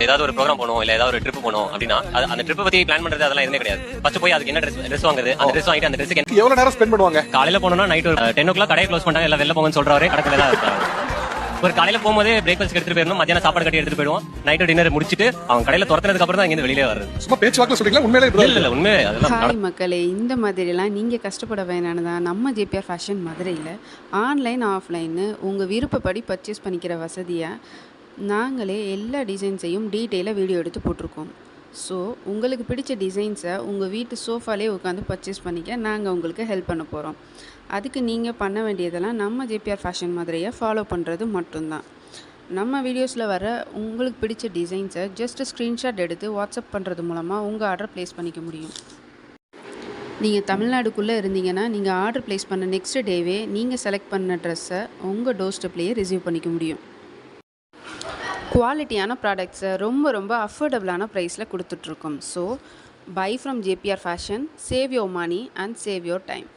ஏதாவது ஒரு ப்ரோக்ராம் போகணும் இல்ல ஏதாவது ஒரு ட்ரிப் போகணும் அப்படின்னா அந்த ட்ரிப் பத்தி பிளான் பண்றது அதெல்லாம் எதுவுமே கிடையாது. ஃபர்ஸ்ட் போய் அதுக்கு என்ன ட்ரெஸ் வாங்குறது, அந்த ட்ரெஸ் வாங்கிட்டு அந்த ட்ரெஸ்க்கு எவ்வளவு நேரம் ஸ்பெண்ட் பண்ணுவாங்க? காலையில போனோம்னா நைட் 10 o'clock கடையை க்ளோஸ் பண்ணிட்டாங்க, எல்லாம் வெளில போங்கன்னு சொல்றவரே கடையில தான் இருக்காங்க. ஒரு காலையில போகும்போது பிரேக்ஃபாஸ்ட் எடுத்துட்டு போயிடணும், மத்தியானம் சாப்பாடு கட்டி எடுத்துட்டு போயிடுவோம், நைட்டு டின்னர் முடிச்சிட்டு அவங்க கடையில துரத்துனதுக்கு அப்புறம் தான் இங்க வெளியே வருது. சும்மா பேச்சு வாக்குல சொல்றீங்களா? உண்மையிலே இல்ல உண்மை அதெல்லாம். ஹாய் மக்களே, இந்த மாதிரிலாம் நீங்கள் கஷ்டப்பட வேணான்னு தான் நம்ம ஜேபிஆர் ஃபேஷன் மதுரையில் ஆன்லைன் ஆஃப்லைன்னு உங்கள் விருப்பப்படி பர்ச்சேஸ் பண்ணிக்கிற வசதியை நாங்களே எல்லா டிசைன்ஸையும் டீட்டெயிலாக வீடியோ எடுத்து போட்டிருக்கோம். ஸோ உங்களுக்கு பிடிச்ச டிசைன்ஸை உங்கள் வீட்டு சோஃபாலே உட்காந்து பர்ச்சேஸ் பண்ணிக்க நாங்கள் உங்களுக்கு ஹெல்ப் பண்ண போகிறோம். அதுக்கு நீங்கள் பண்ண வேண்டியதெல்லாம் நம்ம ஜேபிஆர் ஃபேஷன் மதுரையை ஃபாலோ பண்ணுறது மட்டும்தான். நம்ம வீடியோஸில் வர உங்களுக்கு பிடிச்ச டிசைன்ஸை ஜஸ்ட் ஸ்க்ரீன்ஷாட் எடுத்து வாட்ஸ்அப் பண்ணுறது மூலமாக உங்கள் ஆர்டர் ப்ளேஸ் பண்ணிக்க முடியும். நீங்கள் தமிழ்நாடுக்குள்ளே இருந்தீங்கன்னா நீங்கள் ஆர்டர் ப்ளேஸ் பண்ண நெக்ஸ்ட் டேவே நீங்கள் செலக்ட் பண்ண ட்ரெஸ்ஸை உங்கள் டோர் ஸ்டெப்லேயே ரிசீவ் பண்ணிக்க முடியும். குவாலிட்டியான ப்ராடக்ட்ஸை ரொம்ப அஃபோர்டபுளான ப்ரைஸில் கொடுத்துட்ருக்கோம். So buy from JBR fashion, save your money and save your time.